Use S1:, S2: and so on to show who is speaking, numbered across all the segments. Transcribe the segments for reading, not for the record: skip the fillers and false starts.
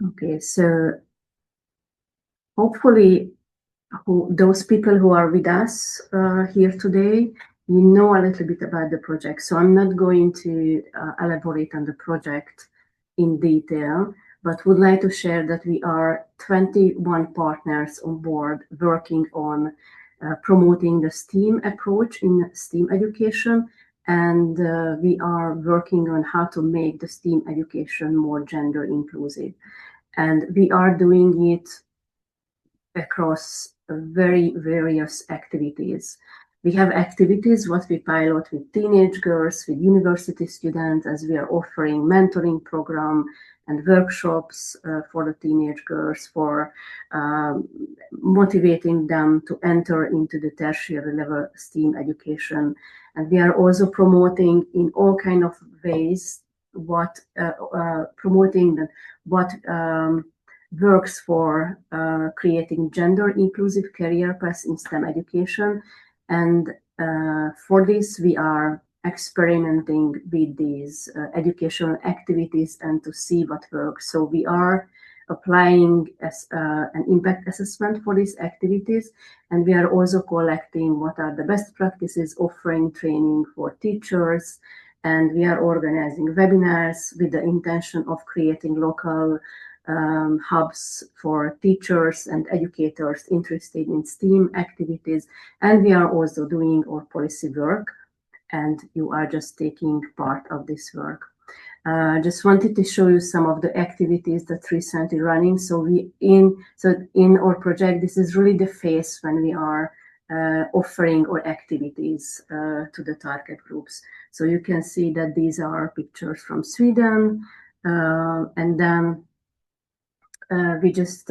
S1: Okay, so hopefully those people who are with us here today, you know a little bit about the project. So I'm not going to elaborate on the project in detail, but would like to share that we are 21 partners on board working on promoting the STEAM approach in STEAM education. And we are working on how to make the STEAM education more gender inclusive. And we are doing it across very various activities. We have activities what we pilot with teenage girls, with university students, as we are offering mentoring program and workshops for the teenage girls for motivating them to enter into the tertiary level STEAM education. And we are also promoting in all kind of ways what works for creating gender inclusive career paths in STEM education. And for this, we are experimenting with these educational activities and to see what works. So we are applying an impact assessment for these activities, and we are also collecting what are the best practices, offering training for teachers, and we are organizing webinars with the intention of creating local hubs for teachers and educators interested in STEAM activities. And we are also doing our policy work, and you are just taking part of this work. Just wanted to show you some of the activities that recently running. So in our project, this is really the phase when we are offering our activities to the target groups. So you can see that these are pictures from Sweden, and then we just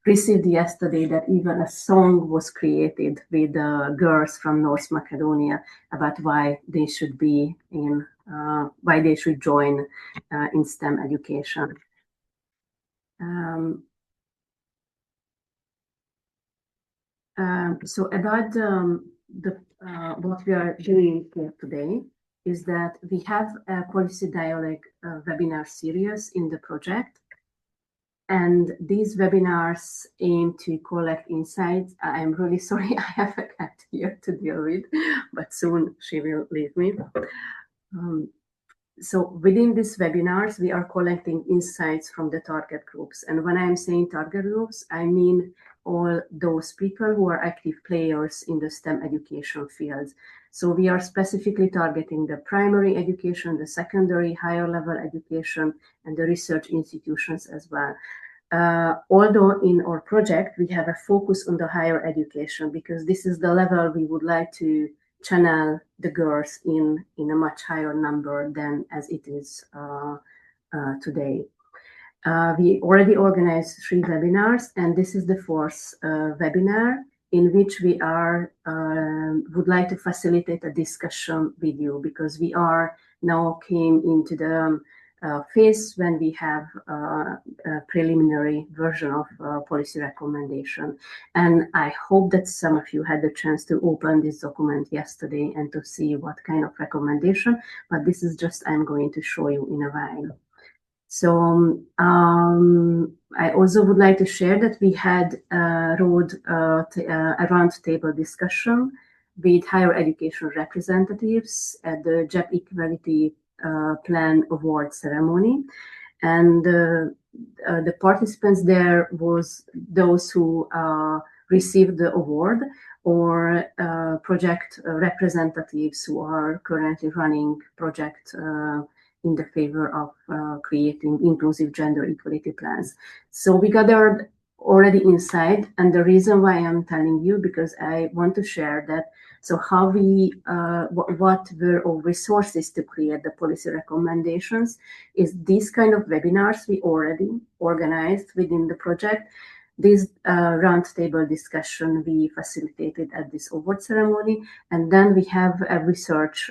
S1: received yesterday that even a song was created with girls from North Macedonia about why they should be in, why they should join in STEM education. So about what we are doing here today is that we have a policy dialogue webinar series in the project. And these webinars aim to collect insights. I'm really sorry, I have a cat here to deal with, but soon she will leave me. So within these webinars, we are collecting insights from the target groups. And when I'm saying target groups, I mean all those people who are active players in the STEM education fields. So we are specifically targeting the primary education, the secondary, higher level education, and the research institutions as well. Although in our project, we have a focus on the higher education because this is the level we would like to channel the girls in a much higher number than as it is today. We already organized 3 webinars, and this is the 4th webinar in which we are would like to facilitate a discussion with you because we are now came into the phase when we have a preliminary version of policy recommendation. And I hope that some of you had the chance to open this document yesterday and to see what kind of recommendation, but this is just I'm going to show you in a while. So I also would like to share that we had a roundtable discussion with higher education representatives at the Job Equality Plan award ceremony, and the participants there was those who received the award or project representatives who are currently running project in the favor of creating inclusive gender equality plans. So we gathered already insight, and the reason why I'm telling you because I want to share that. So how we, what were our resources to create the policy recommendations is these kind of webinars we already organized within the project. This roundtable discussion we facilitated at this award ceremony, and then we have a research.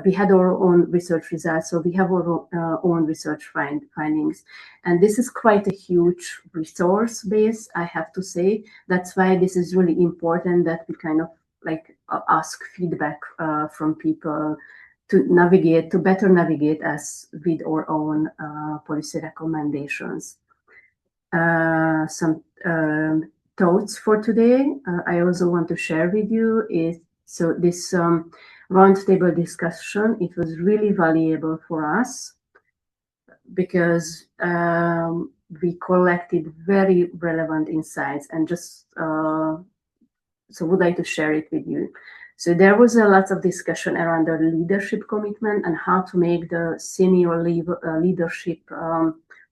S1: We had our own research results, so we have our own research findings. And this is quite a huge resource base, I have to say. That's why this is really important that we kind of like ask feedback from people to better navigate us with our own policy recommendations. Some thoughts for today I also want to share with you is, so this roundtable discussion, it was really valuable for us because we collected very relevant insights, and just so would like to share it with you. So there was a lot of discussion around the leadership commitment and how to make the senior leadership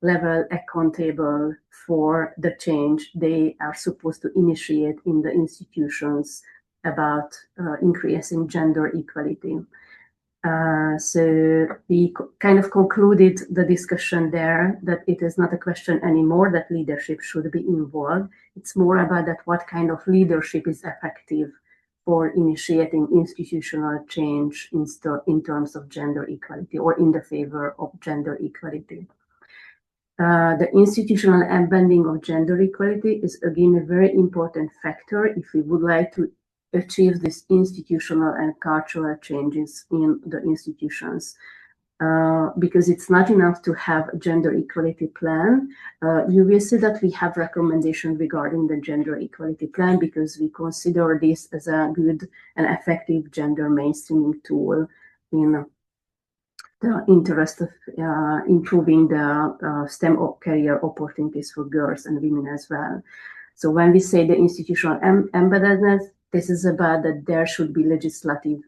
S1: level accountable for the change they are supposed to initiate in the institutions about increasing gender equality. So we kind of concluded the discussion there that it is not a question anymore that leadership should be involved. It's more about that what kind of leadership is effective for initiating institutional change in terms of gender equality or in the favor of gender equality. The institutional embedding of gender equality is again a very important factor if we would like to achieve these institutional and cultural changes in the institutions. Because it's not enough to have a gender equality plan. You will see that we have recommendations regarding the gender equality plan because we consider this as a good and effective gender mainstreaming tool in the interest of improving the STEM career opportunities for girls and women as well. So when we say the institutional embeddedness, this is about that there should be legislative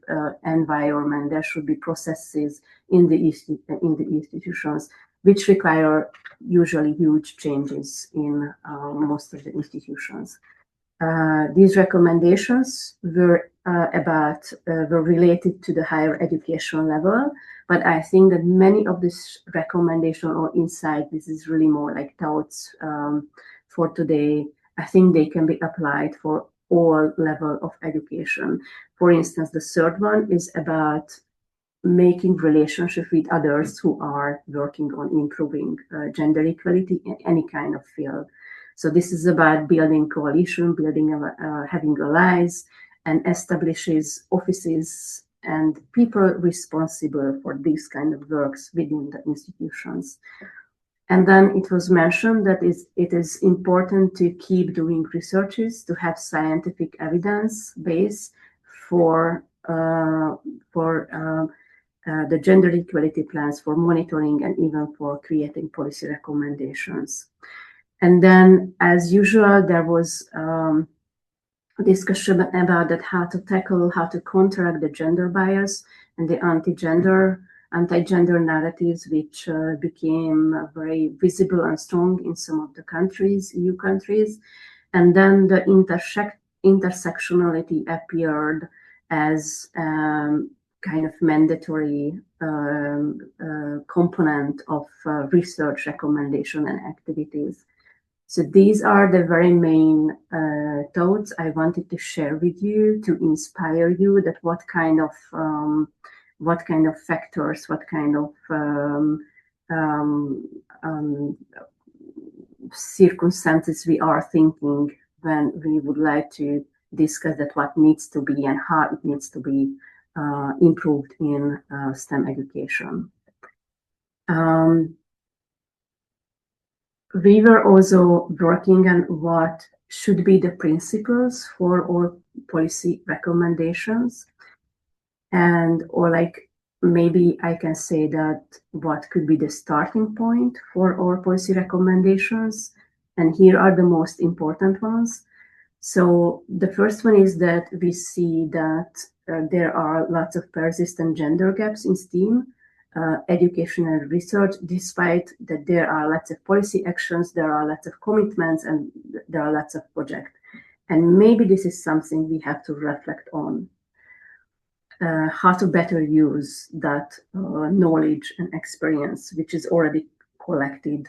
S1: environment, there should be processes in the institutions, which require usually huge changes in most of the institutions. These recommendations were related to the higher education level, but I think that many of these recommendations or insights, this is really more like thoughts for today. I think they can be applied for all level of education. For instance, the third one is about making relationship with others who are working on improving gender equality in any kind of field. So this is about building coalition, having allies, and establishes offices and people responsible for these kind of works within the institutions. And then it was mentioned that it is important to keep doing researches, to have scientific evidence base for the gender equality plans, for monitoring, and even for creating policy recommendations. And then, as usual, there was a discussion about that how to counteract the gender bias and the anti-gender narratives, which became very visible and strong in some of the countries, EU countries. And then the intersectionality appeared as kind of mandatory component of research recommendation and activities. So these are the very main thoughts I wanted to share with you to inspire you that what kind of factors, what kind of circumstances we are thinking when we would like to discuss that what needs to be and how it needs to be improved in STEM education. We were also working on what should be the principles for our policy recommendations, or like maybe I can say that what could be the starting point for our policy recommendations, and here are the most important ones. So the first one is that we see that there are lots of persistent gender gaps in STEAM, education and research, despite that there are lots of policy actions, there are lots of commitments, and there are lots of projects. And maybe this is something we have to reflect on, how to better use that knowledge and experience, which is already collected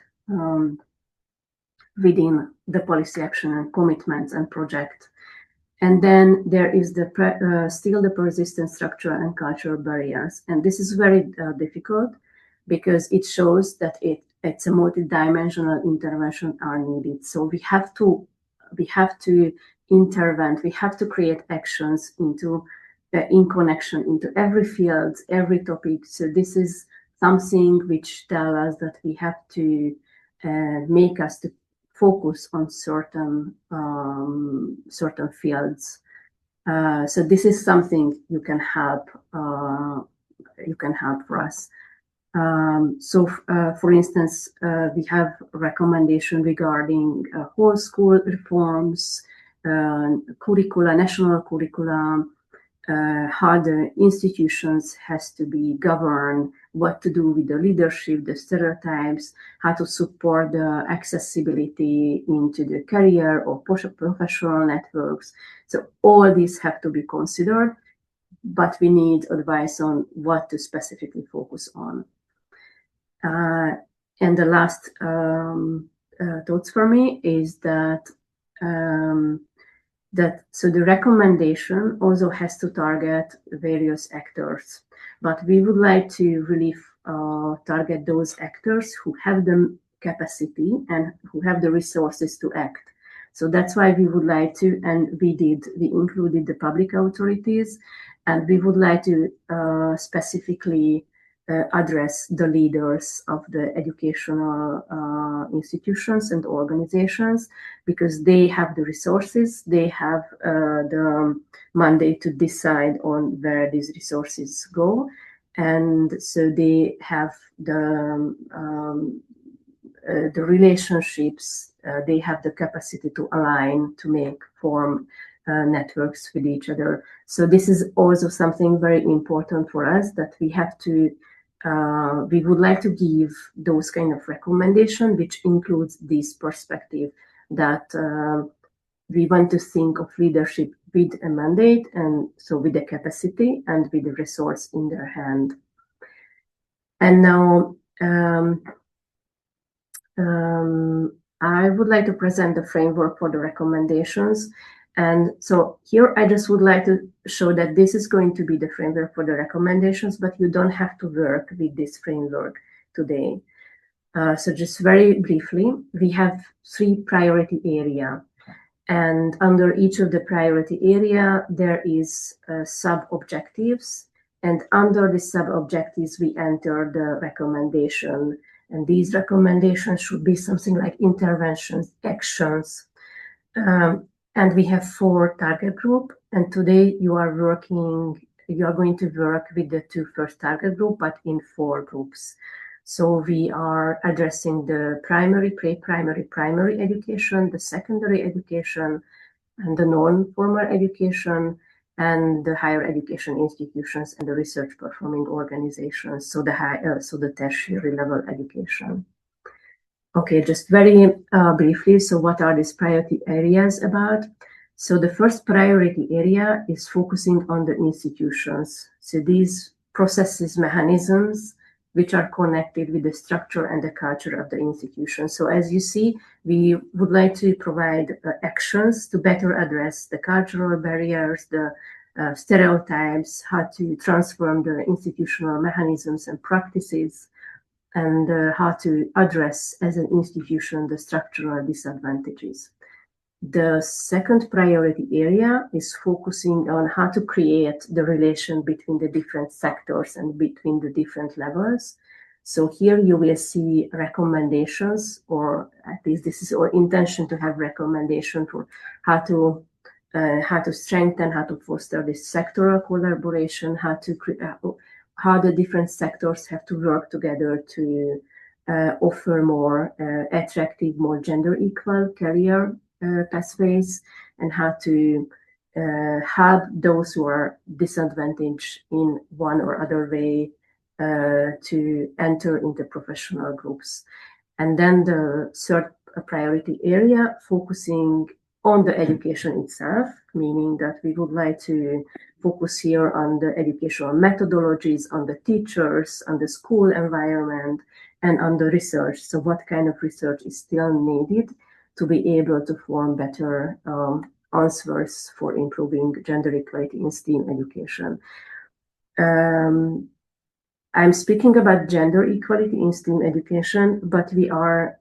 S1: within the policy action and commitments and projects. And then there is still the persistent structural and cultural barriers. And this is very difficult because it shows that it's a multidimensional intervention are needed. So we have to intervene, we have to create actions into in connection into every field, every topic. So this is something which tells us that we have to make us to focus on certain fields. So this is something you can help for us. For instance, we have recommendation regarding whole school reforms, curricula, national curricula, how the institutions has to be governed, what to do with the leadership, the stereotypes, how to support the accessibility into the career or professional networks. So all these have to be considered, but we need advice on what to specifically focus on. And the last thoughts for me is that so the recommendation also has to target various actors, but we would like to really target those actors who have the capacity and who have the resources to act. So that's why we would like to, and we included the public authorities, and we would like to specifically address the leaders of the educational institutions and organizations, because they have the resources, they have the mandate to decide on where these resources go, and so they have the relationships, they have the capacity to align, to form networks with each other. So this is also something very important for us, that we have to we would like to give those kind of recommendation, which includes this perspective that we want to think of leadership with a mandate, and so with the capacity and with the resource in their hand. And now I would like to present the framework for the recommendations. And so here I just would like to show that this is going to be the framework for the recommendations, but you don't have to work with this framework today. So just very briefly, we have 3 priority areas. And under each of the priority area, there is sub-objectives. And under the sub-objectives, we enter the recommendation. And these recommendations should be something like interventions, actions. And we have 4 target groups. And today you are going to work with the 2 first target group, but in 4 groups. So we are addressing the primary, pre-primary, primary education, the secondary education, and the non-formal education, and the higher education institutions and the research performing organizations. So the tertiary level education. Okay, just very briefly, so what are these priority areas about? So the first priority area is focusing on the institutions. So these processes, mechanisms, which are connected with the structure and the culture of the institution. So as you see, we would like to provide actions to better address the cultural barriers, the stereotypes, how to transform the institutional mechanisms and practices, and how to address as an institution the structural disadvantages. The second priority area is focusing on how to create the relation between the different sectors and between the different levels. So here you will see recommendations, or at least this is our intention to have recommendation for how to strengthen, how to foster this sectoral collaboration, how the different sectors have to work together to offer more attractive, more gender equal career pathways, and how to help those who are disadvantaged in one or other way to enter into professional groups. And then the third priority area, focusing on the education itself, meaning that we would like to focus here on the educational methodologies, on the teachers, on the school environment, and on the research. So what kind of research is still needed to be able to form better answers for improving gender equality in STEAM education. I'm speaking about gender equality in STEAM education, but we are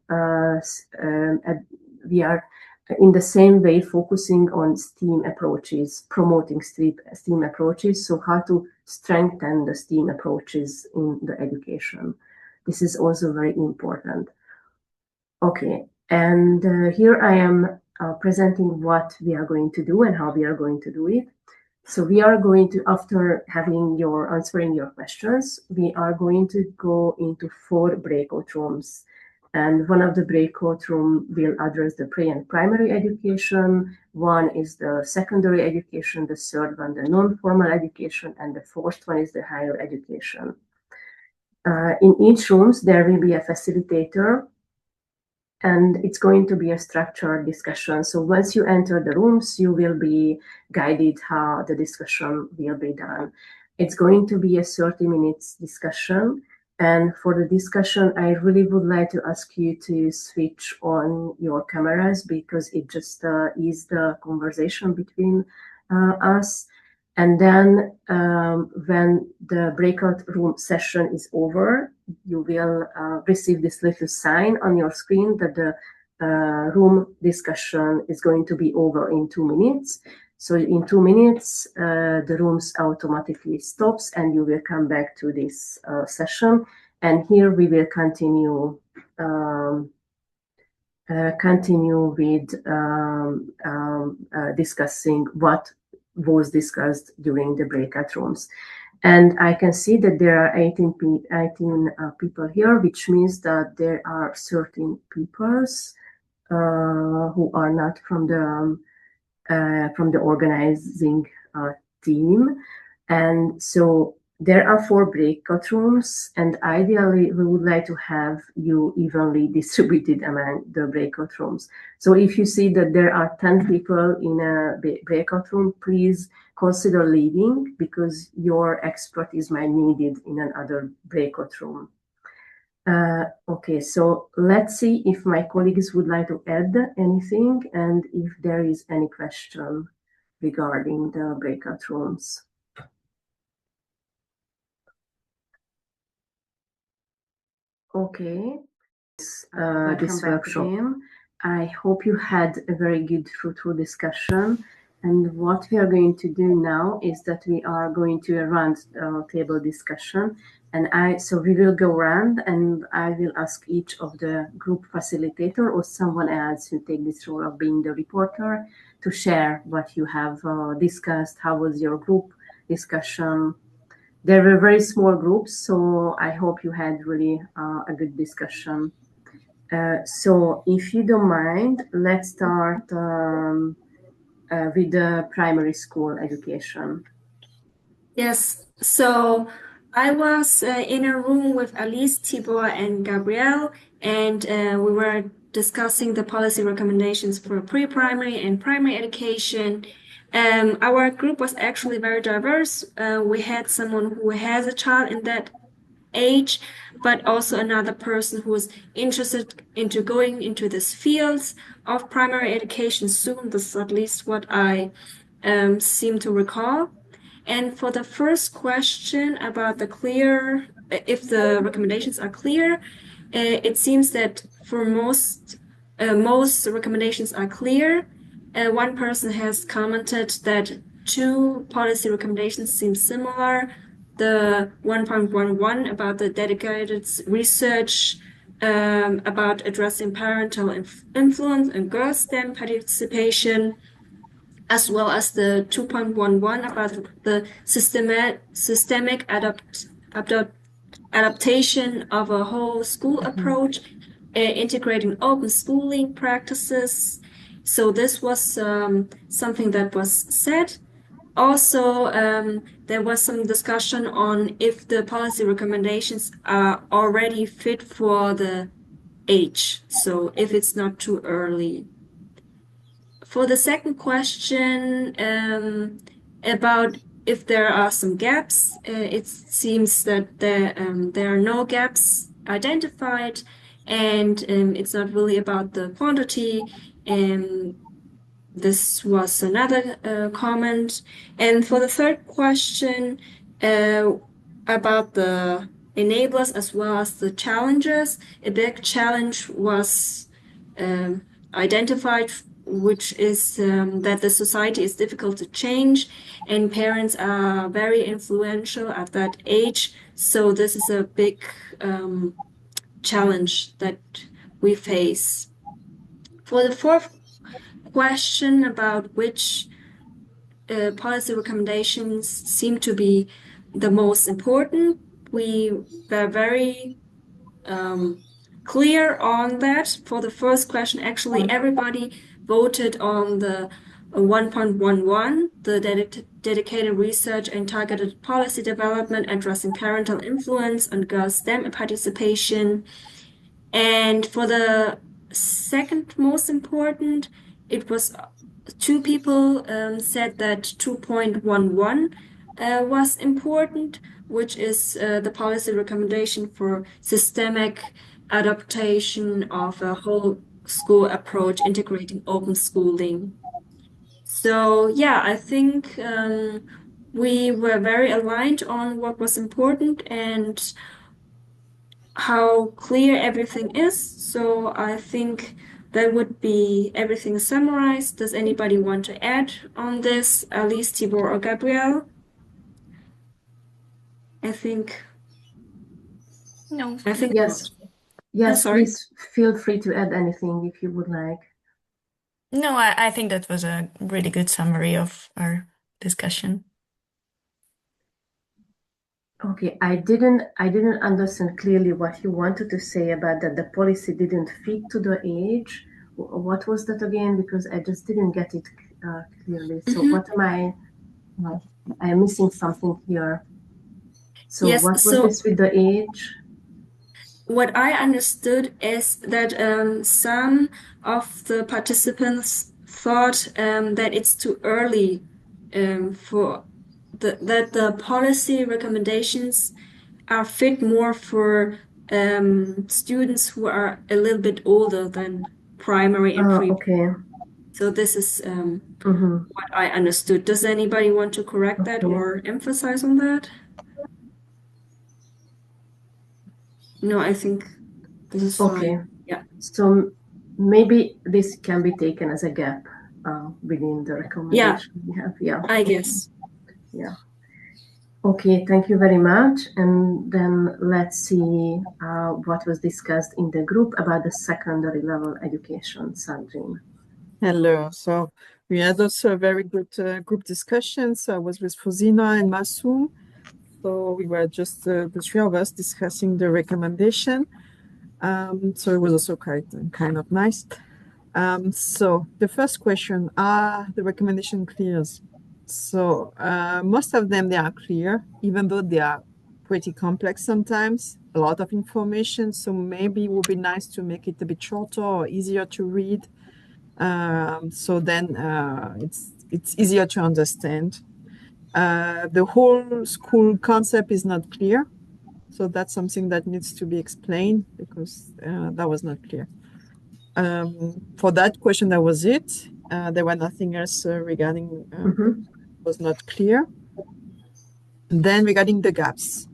S1: in the same way, focusing on STEAM approaches, promoting STEAM approaches, so how to strengthen the STEAM approaches in the education. This is also very important. Okay, and here I am presenting what we are going to do and how we are going to do it. So we are going to, after answering your questions, we are going to go into 4 breakout rooms. And one of the breakout room will address the pre and primary education. One is the secondary education, the third one, the non-formal education, and the fourth one is the higher education. In each rooms, there will be a facilitator, and it's going to be a structured discussion. So once you enter the rooms, you will be guided how the discussion will be done. It's going to be a 30 minutes discussion. And for the discussion, I really would like to ask you to switch on your cameras, because it just is the conversation between us. And then when the breakout room session is over, you will receive this little sign on your screen that the room discussion is going to be over in 2 minutes. So in 2 minutes, the rooms automatically stops and you will come back to this session. And here we will continue with discussing what was discussed during the breakout rooms. And I can see that there are 18 people here, which means that there are 13 people who are not from the organizing team. And so there are 4 breakout rooms, and ideally we would like to have you evenly distributed among the breakout rooms. So if you see that there are 10 people in a breakout room, please consider leaving, because your expertise might be needed in another breakout room. Okay, so let's see if my colleagues would like to add anything and if there is any question regarding the breakout rooms. Okay, this workshop. I hope you had a very good, fruitful discussion. And what we are going to do now is that we are going to run a table discussion. And so we will go around, and I will ask each of the group facilitator or someone else who take this role of being the reporter to share what you have discussed. How was your group discussion? There were very small groups, so I hope you had really a good discussion. So if you don't mind, let's start with the primary school education.
S2: Yes, so I was in a room with Alice, Tibor, and Gabrielle, and we were discussing the policy recommendations for pre-primary and primary education. Our group was actually very diverse. We had someone who has a child in that age, but also another person who is interested into going into this field of primary education soon. This is at least what I seem to recall. And for the first question about if the recommendations are clear, it seems that for most recommendations are clear. One person has commented that 2 policy recommendations seem similar. The 1.11 about the dedicated research about addressing parental influence and girls' STEM participation, as well as the 2.11 about the systemic adaptation of a whole school approach, integrating open schooling practices. So this was something that was said. Also, there was some discussion on if the policy recommendations are already fit for the age, so if it's not too early. For the second question about if there are some gaps, it seems that there are no gaps identified, and it's not really about the quantity. This was another comment. And for the third question about the enablers as well as the challenges, a big challenge was identified which is that the society is difficult to change and parents are very influential at that age. So this is a big challenge that we face. For the fourth question about which policy recommendations seem to be the most important, we were very clear on that. For the first question, actually, everybody voted on the 1.11, the dedicated research and targeted policy development addressing parental influence on girls' STEM participation. And for the second most important, it was two people said that 2.11 was important, which is the policy recommendation for systemic adaptation of a whole school approach, integrating open schooling. So yeah, I think we were very aligned on what was important and how clear everything is. So I think that would be everything summarized. Does anybody want to add on this? Alice, Tibor, or Gabrielle? I think.
S3: No.
S2: I think
S1: Yes.
S2: not.
S1: Yes,
S2: sorry.
S1: please feel free to add anything if you would like.
S3: No, I think that was a really good summary of our discussion.
S1: Okay, I didn't understand clearly what you wanted to say about that the policy didn't fit to the age. What was that again? Because I just didn't get it clearly. So what am I am missing something here. So
S2: Yes,
S1: what was
S2: so
S1: this with the age?
S2: what I understood is that some of the participants thought that it's too early for that the policy recommendations are fit more for students who are a little bit older than primary and pre.
S1: Okay.
S2: So this is what I understood. Does anybody want to correct that or emphasize on that? No, I think this is
S1: Okay.
S2: fine. Yeah.
S1: So maybe this can be taken as a gap within the recommendation we have. Yeah.
S2: I guess.
S1: Yeah. Okay, thank you very much. And then let's see what was discussed in the group about the secondary level education. Sandrine.
S4: Hello. So we had also a very good group discussion. So I was with Fozina and 𝗪𝗁. So we were just the three of us discussing the recommendation. So it was also quite kind of nice. So the first question, are the recommendation clear? So most of them, they are clear, even though they are pretty complex sometimes, a lot of information. So maybe it would be nice to make it a bit shorter or easier to read. So then it's easier to understand. The whole school concept is not clear. So that's something that needs to be explained because that was not clear. For that question, that was it. There were nothing else regarding was not clear. Then regarding the gaps.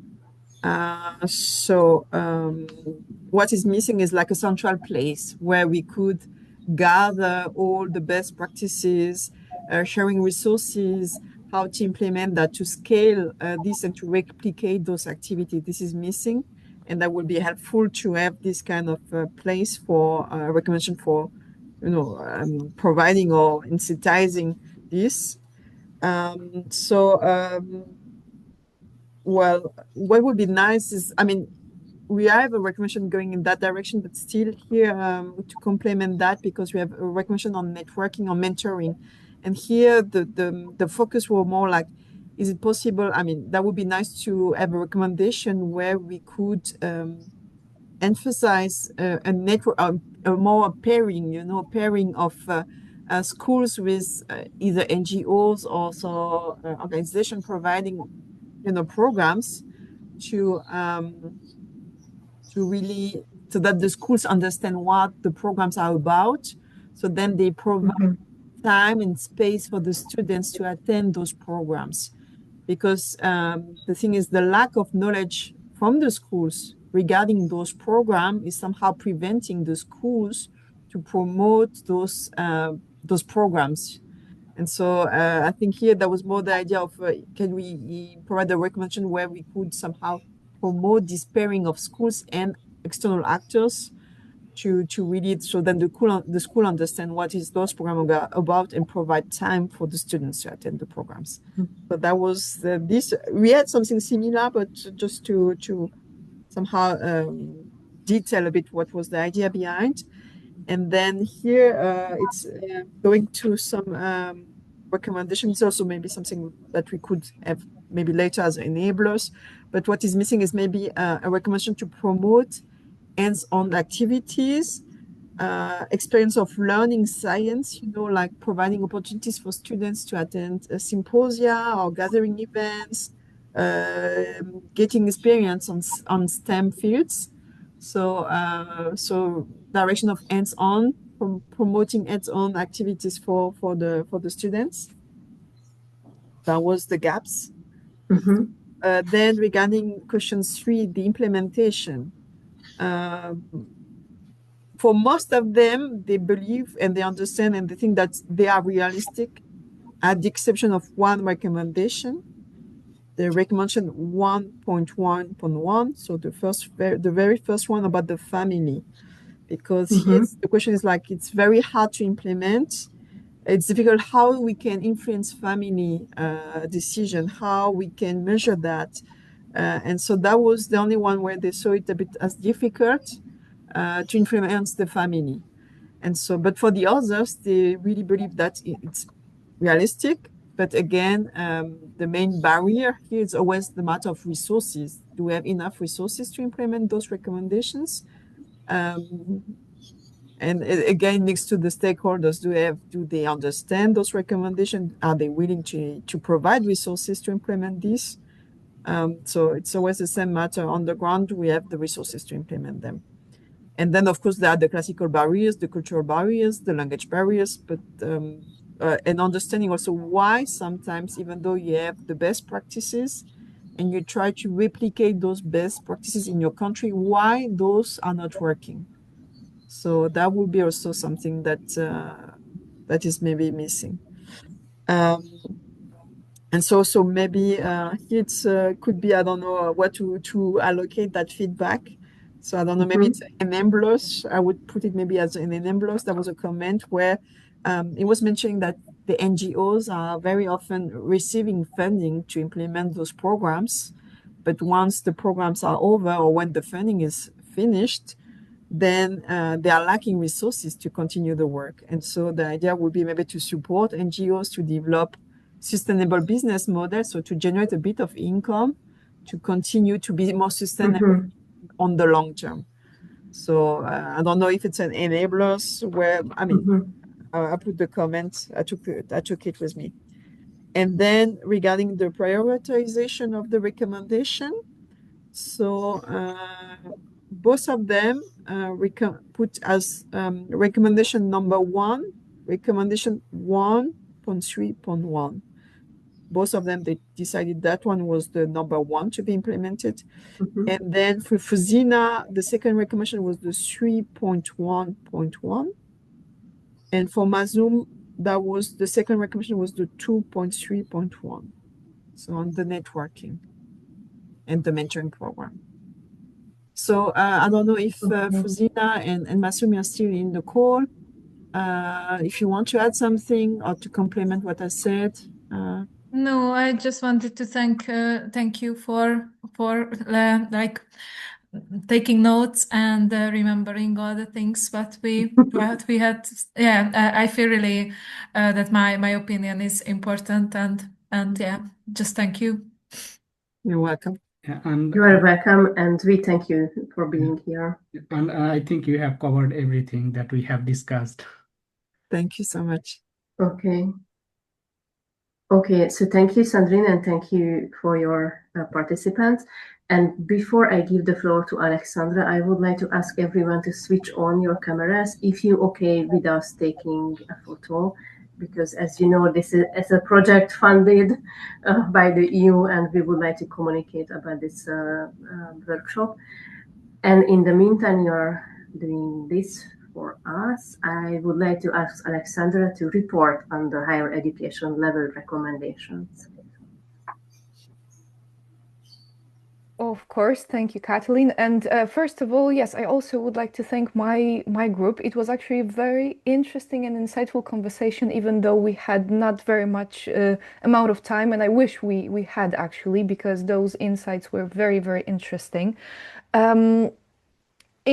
S4: What is missing is like a central place where we could gather all the best practices, sharing resources, how to implement that, to scale this and to replicate those activities. This is missing, and that would be helpful to have this kind of place for recommendation for, providing or incentivizing this. Well, what would be nice is, I mean, we have a recommendation going in that direction, but still here to complement that, because we have a recommendation on networking, on mentoring. And here the focus were more like, is it possible? I mean, that would be nice to have a recommendation where we could emphasize a network, a more pairing of schools with either NGOs or so organization providing programs to really, so that the schools understand what the programs are about. So then they provide time and space for the students to attend those programs. Because the thing is, the lack of knowledge from the schools regarding those programs is somehow preventing the schools to promote those those programs. And so I think here that was more the idea of can we provide a recommendation where we could somehow promote this pairing of schools and external actors to really, so then the school understand what is those programs about and provide time for the students to attend the programs. So that was this. We had something similar, but just to somehow detail a bit what was the idea behind. And then here it's going to some recommendations, also maybe something that we could have maybe later as enablers. But what is missing is maybe a recommendation to promote hands-on activities, experience of learning science, like providing opportunities for students to attend a symposia or gathering events, getting experience on STEM fields. So direction of hands-on, promoting hands-on activities for the students. That was the gaps. Then regarding question 3, the implementation. For most of them, they believe and they understand and they think that they are realistic, at the exception of one recommendation, the recommendation 1.1.1. So the very first one about the family, because the question is like, it's very hard to implement. It's difficult how we can influence family decision, how we can measure that. And so that was the only one where they saw it a bit as difficult to influence the family. And so, but for the others, they really believe that it's realistic. But again, the main barrier here is always the matter of resources. Do we have enough resources to implement those recommendations? And again, next to the stakeholders, do they understand those recommendations? Are they willing to provide resources to implement this? So it's always the same matter. On the ground, we have the resources to implement them. And then, of course, there are the classical barriers, the cultural barriers, the language barriers, but and understanding also why sometimes, even though you have the best practices and you try to replicate those best practices in your country, why those are not working. So that would be also something that that is maybe missing. And so maybe it could be, I don't know, what to allocate that feedback. So I don't know, maybe it's enablers. I would put it maybe as an enablers. There was a comment where it was mentioning that the NGOs are very often receiving funding to implement those programs. But once the programs are over or when the funding is finished, then they are lacking resources to continue the work. And so the idea would be maybe to support NGOs to develop sustainable business models, so to generate a bit of income to continue to be more sustainable on the long term. So I don't know if it's an enablers where, I mean, I put the comments, I took it with me. And then regarding the prioritization of the recommendation, so both of them put as recommendation number 1, recommendation 1.3.1. Both of them, they decided that one was the number 1 to be implemented. And then for Fuzina, the second recommendation was the 3.1.1. And for Mazum, that was the second recommendation was the 2.3.1. So on the networking and the mentoring program. So I don't know if Fuzina and Masumi are still in the call. If you want to add something or to complement what I said.
S5: No, I just wanted to thank you for like taking notes and remembering all the things that we had. Yeah, I feel really that my opinion is important and yeah, just thank you.
S4: You're welcome.
S1: You are welcome, and we thank you for being here.
S6: And I think you have covered everything that we have discussed.
S4: Thank you so much.
S1: Okay, so thank you, Sandrine, and thank you for your participants. And before I give the floor to Alexsandra, I would like to ask everyone to switch on your cameras if you're okay with us taking a photo, because as you know, this is a project funded by the EU, and we would like to communicate about this workshop. And in the meantime, you're doing this for us. I would like to ask Alexsandra to report on the higher education level recommendations.
S7: Of course, thank you, Katalin. And first of all, yes, I also would like to thank my group. It was actually a very interesting and insightful conversation, even though we had not very much amount of time. And I wish we had actually, because those insights were very, very interesting.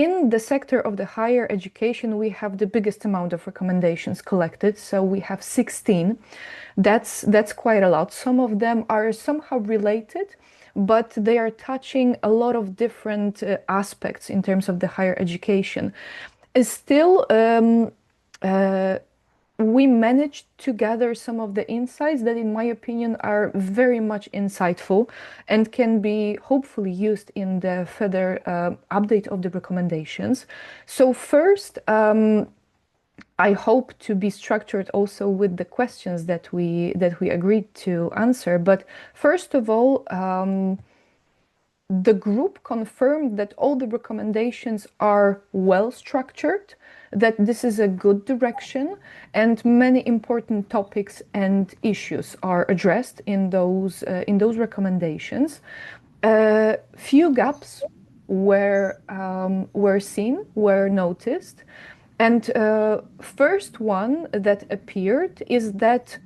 S7: In the sector of the higher education, we have the biggest amount of recommendations collected. So we have 16. That's quite a lot. Some of them are somehow related, but they are touching a lot of different aspects in terms of the higher education. Still, we managed to gather some of the insights that, in my opinion, are very much insightful and can be hopefully used in the further update of the recommendations. So first, I hope to be structured also with the questions that we agreed to answer. But first of all, the group confirmed that all the recommendations are well structured, that this is a good direction, and many important topics and issues are addressed in those recommendations. Few gaps were seen, were noticed. And first one that appeared is that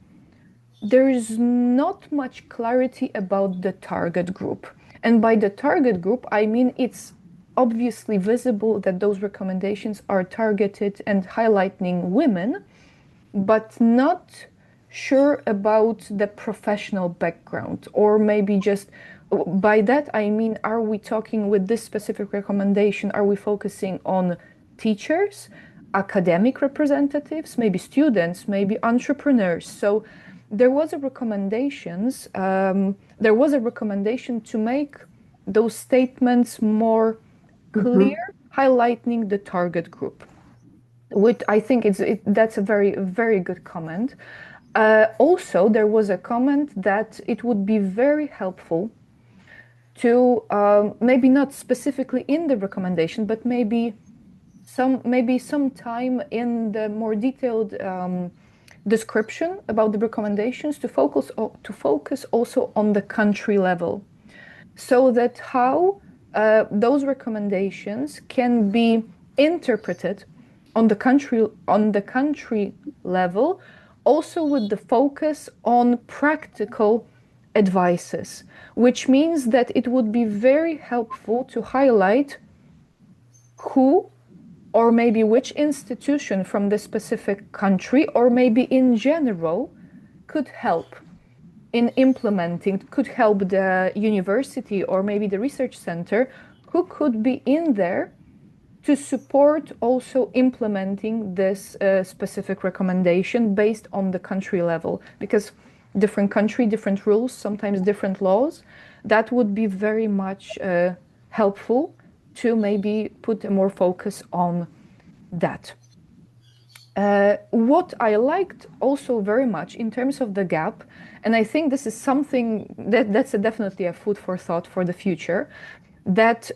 S7: there is not much clarity about the target group. And by the target group, I mean it's obviously visible that those recommendations are targeted and highlighting women, but not sure about the professional background, or maybe just by that I mean, are we talking with this specific recommendation, are we focusing on teachers, academic representatives, maybe students, maybe entrepreneurs? So there was a recommendation to make those statements more clear, highlighting the target group, which I think that's a very, very good comment. Also, there was a comment that it would be very helpful to maybe not specifically in the recommendation, but maybe some time in the more detailed description about the recommendations to focus also on the country level, so that how those recommendations can be interpreted on the country level, also with the focus on practical advices, which means that it would be very helpful to highlight who or maybe which institution from the specific country, or maybe in general, could help in implementing, could help the university or maybe the research center, who could be in there to support also implementing this specific recommendation based on the country level. Because different country, different rules, sometimes different laws, that would be very much helpful to maybe put more focus on that. What I liked also very much in terms of the gap, and I think this is something that's definitely a food for thought for the future, that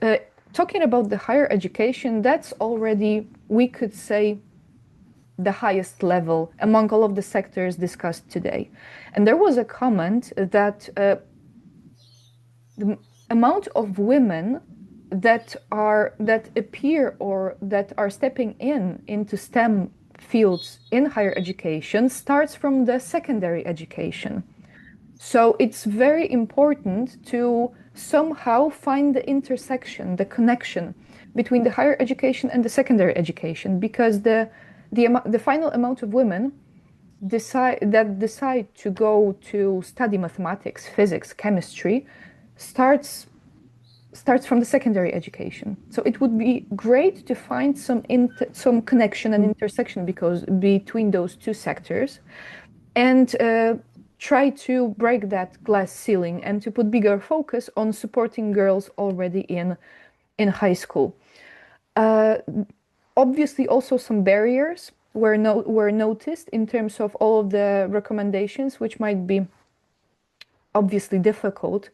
S7: talking about the higher education, that's already, we could say, the highest level among all of the sectors discussed today. And there was a comment that the amount of women that appear or that are stepping into STEM fields in higher education starts from the secondary education. So it's very important to somehow find the intersection, the connection between the higher education and the secondary education, because the final amount of women decide to go to study mathematics, physics, chemistry starts from the secondary education. So it would be great to find some connection and intersection between those two sectors, and try to break that glass ceiling and to put bigger focus on supporting girls already in high school. Obviously, also some barriers were noticed in terms of all of the recommendations, which might be obviously difficult,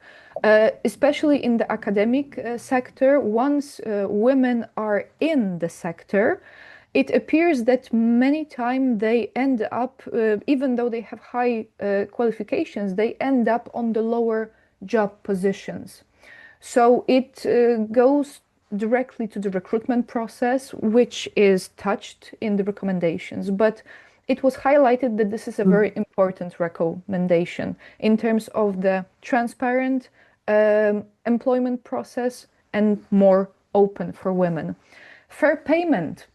S7: especially in the academic sector. Once women are in the sector, it appears that many times they end up, even though they have high qualifications, they end up on the lower job positions. So it goes directly to the recruitment process, which is touched in the recommendations. But it was highlighted that this is a very important recommendation in terms of the transparent employment process and more open for women. Fair payment,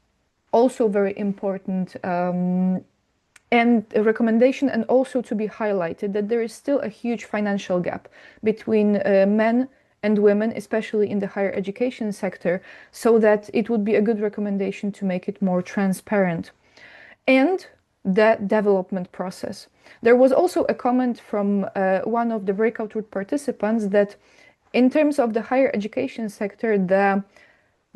S7: also very important, and a recommendation, and also to be highlighted that there is still a huge financial gap between men and women, especially in the higher education sector, so that it would be a good recommendation to make it more transparent. And the development process. There was also a comment from one of the breakout group participants that in terms of the higher education sector, the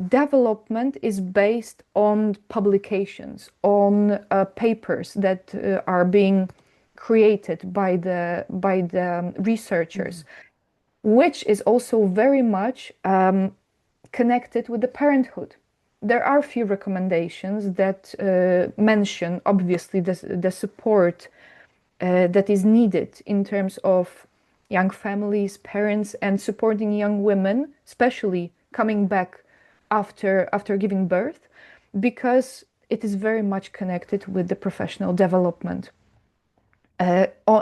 S7: development is based on publications, on papers that are being created by the researchers, which is also very much connected with the parenthood. There are few recommendations that mention, obviously, the support that is needed in terms of young families, parents, and supporting young women, especially coming back after giving birth, because it is very much connected with the professional development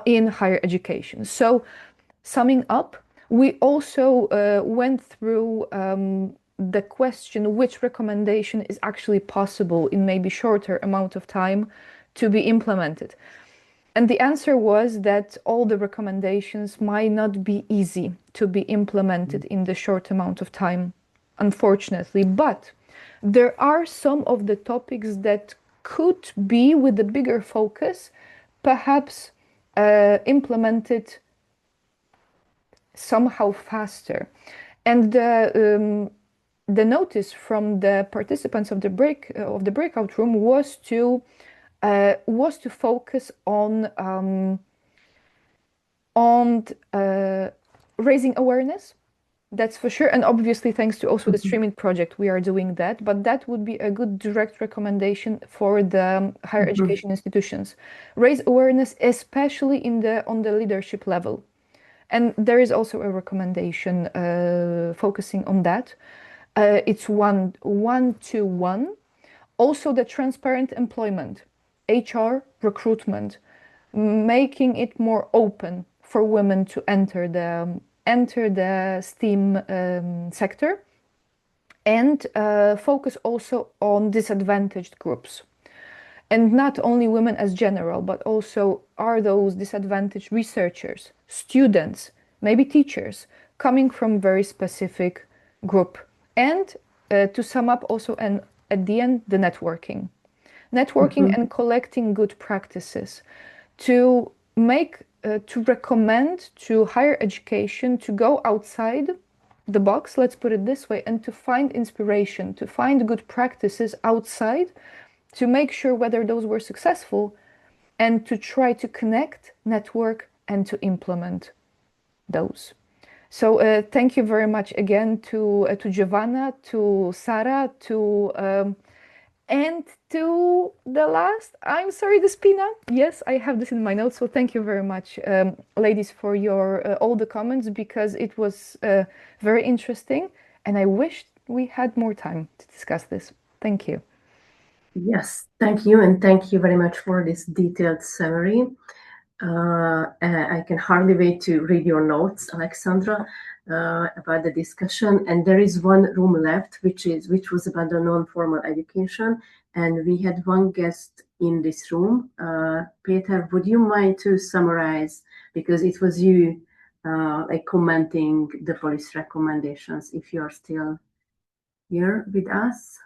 S7: in higher education. So, summing up, we also went through the question which recommendation is actually possible in maybe shorter amount of time to be implemented. And the answer was that all the recommendations might not be easy to be implemented in the short amount of time, unfortunately. But there are some of the topics that could be, with a bigger focus, perhaps implemented somehow faster. And the notice from the participants of the breakout room was to focus on raising awareness. That's for sure, and obviously thanks to also the streaming project we are doing that, but that would be a good direct recommendation for the higher education institutions. Raise awareness, especially on the leadership level. And there is also a recommendation focusing on that. It's one to one. Also the transparent employment, HR recruitment, making it more open for women to enter the STEAM sector, and focus also on disadvantaged groups. And not only women as general, but also are those disadvantaged researchers, students, maybe teachers, coming from very specific group. And to sum up also, and at the end, the networking. Networking and collecting good practices to make, to recommend to higher education to go outside the box, let's put it this way, and to find inspiration, to find good practices outside, to make sure whether those were successful, and to try to connect, network, and to implement those. So thank you very much again to Giovanna, to Sara, and to the last, I'm sorry, Despina. Yes, I have this in my notes. So thank you very much, ladies, for your all the comments, because it was very interesting, and I wish we had more time to discuss this. Thank you.
S1: Yes, thank you, and thank you very much for this detailed summary. I can hardly wait to read your notes, Alexsandra, about the discussion. And there is one room left, which was about the non-formal education, and we had one guest in this room. Peter, would you mind to summarize, because it was you like commenting the policy recommendations, if you are still here with us?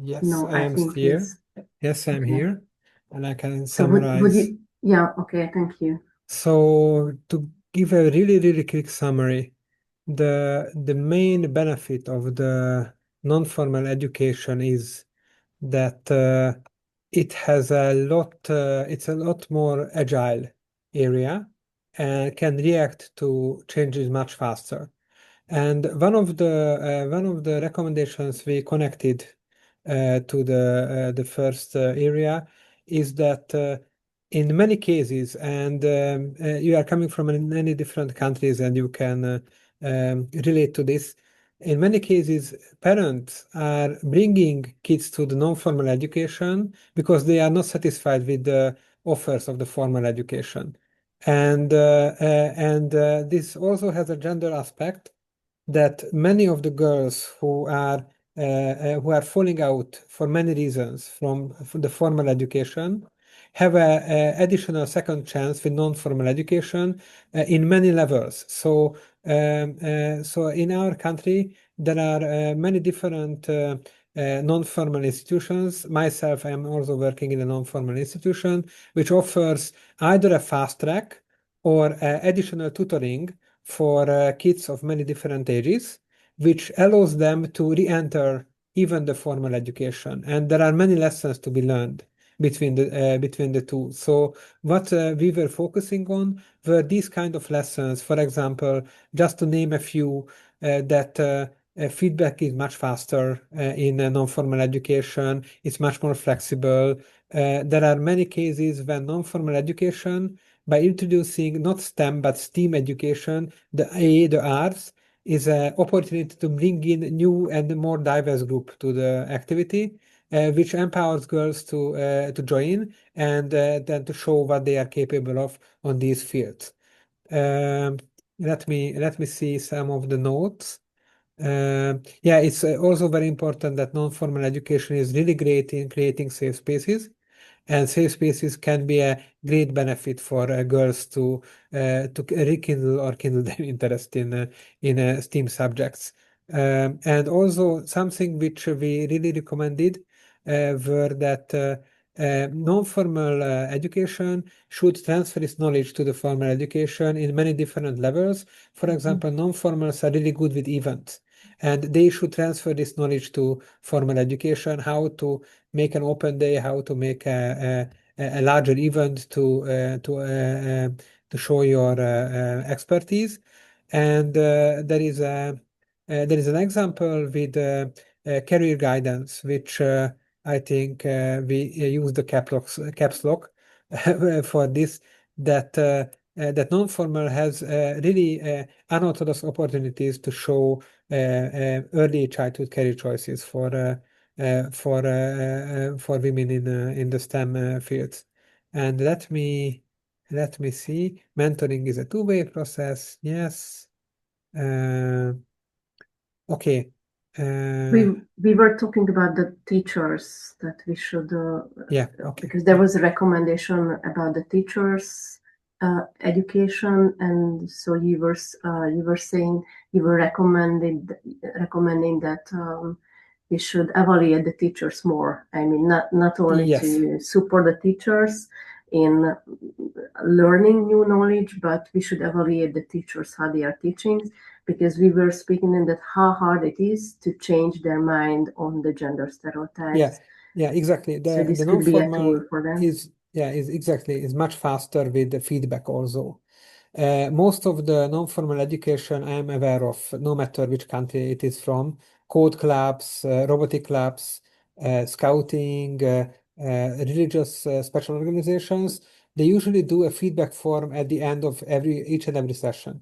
S8: Yes,
S1: No,
S8: I am
S1: think
S8: here.
S1: he's
S8: Yes, I'm
S1: okay.
S8: here, and I can
S1: So would
S8: summarize.
S1: you? Yeah, okay, thank you.
S8: So to give a really quick summary, the main benefit of the non-formal education is that it has it's a lot more agile area and can react to changes much faster. And one of the recommendations we connected to the first area, is that in many cases, and you are coming from many different countries, and you can relate to this. In many cases, parents are bringing kids to the non-formal education because they are not satisfied with the offers of the formal education. And this also has a gender aspect, that many of the girls who are falling out for many reasons from the formal education have a additional second chance with non-formal education in many levels. So in our country, there are many different non-formal institutions. Myself, I am also working in a non-formal institution, which offers either a fast track or additional tutoring for kids of many different ages, which allows them to re-enter even the formal education. And there are many lessons to be learned between the two. So what we were focusing on were these kind of lessons. For example, just to name a few, that feedback is much faster in non-formal education. It's much more flexible. There are many cases when non-formal education, by introducing not STEM but STEAM education, the arts, is an opportunity to bring in new and more diverse group to the activity, which empowers girls to join and then to show what they are capable of on these fields. Let me see some of the notes. Yeah, it's also very important that non-formal education is really great in creating safe spaces. And safe spaces can be a great benefit for girls to rekindle or kindle their interest in STEAM subjects. And also something which we really recommended were that non-formal education should transfer its knowledge to the formal education in many different levels. For example, non-formals are really good with events, and they should transfer this knowledge to formal education, how to make an open day, how to make a larger event to show your expertise. And there is an example with career guidance, which I think we use the caps lock for this, that non-formal has really unorthodox opportunities to show early childhood career choices for women in the STEM fields. And let me see. Mentoring is a two-way process. Yes. Okay.
S1: We were talking about the teachers, that we should
S8: Yeah. Okay.
S1: because there was a recommendation about the teachers education, and so you were saying you were recommending that we should evaluate the teachers more. I mean, not only
S8: Yes.
S1: to support the teachers in learning new knowledge, but we should evaluate the teachers, how they are teaching, because we were speaking in that how hard it is to change their mind on the gender stereotypes.
S8: Yeah, exactly.
S1: So this
S8: The
S1: could be a
S8: non-formal
S1: tool for them.
S8: is much faster with the feedback also. Most of the non-formal education I am aware of, no matter which country it is from, code clubs, robotic clubs, scouting, religious special organizations, they usually do a feedback form at the end of each and every session.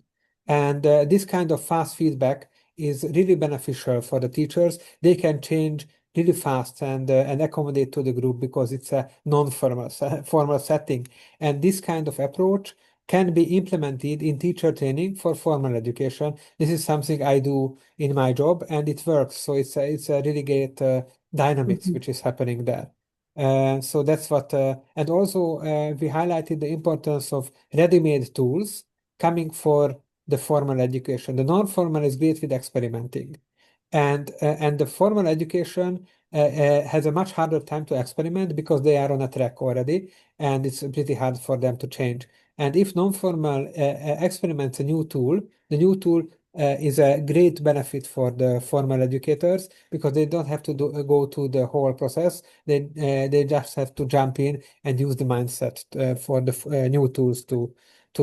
S8: And this kind of fast feedback is really beneficial for the teachers. They can change really fast and accommodate to the group because it's a non-formal formal setting. And this kind of approach can be implemented in teacher training for formal education. This is something I do in my job, and it works. So it's a really great dynamics which is happening there. So that's what, and also we highlighted the importance of ready-made tools coming for the formal education. The non-formal is great with experimenting. And the formal education has a much harder time to experiment because they are on a track already, and it's pretty hard for them to change. And if non-formal experiments a new tool, the new tool is a great benefit for the formal educators because they don't have to go through the whole process. They just have to jump in and use the mindset for the new tools to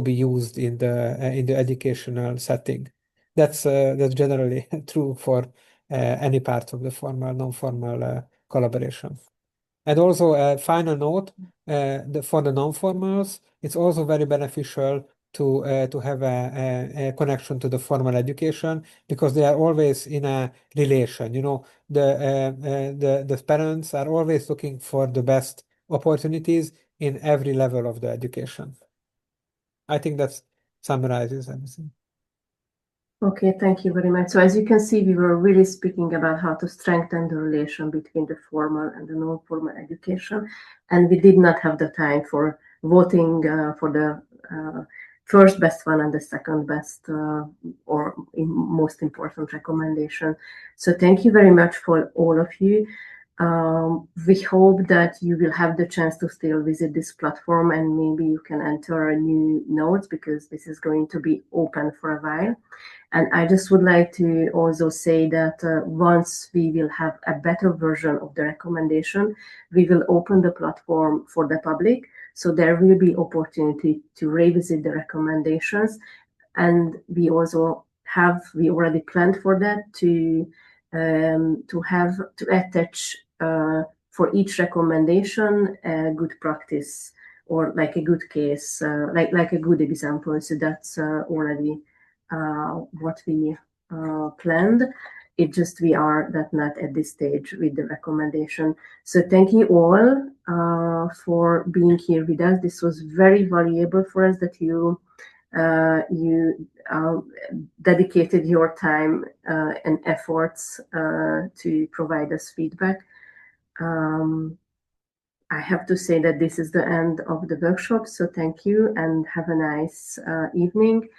S8: be used in the educational setting. That's generally true for any part of the formal, non-formal collaboration. And also a final note, for the non-formals, it's also very beneficial to have a connection to the formal education, because they are always in a relation. You know, the parents are always looking for the best opportunities in every level of the education. I think that summarizes everything.
S1: Okay, thank you very much. So as you can see, we were really speaking about how to strengthen the relation between the formal and the non-formal education, and we did not have the time for voting for the first best one and the second best or most important recommendation. So thank you very much for all of you. We hope that you will have the chance to still visit this platform, and maybe you can enter new notes, because this is going to be open for a while. And I just would like to also say that once we will have a better version of the recommendation, we will open the platform for the public. So there will be opportunity to revisit the recommendations. And we already planned for that to attach for each recommendation a good practice, or like a good case, like a good example. So that's already what we planned. It just we are not at this stage with the recommendation. So thank you all for being here with us. This was very valuable for us that you dedicated your time and efforts to provide us feedback. I have to say that this is the end of the workshop. So thank you and have a nice evening.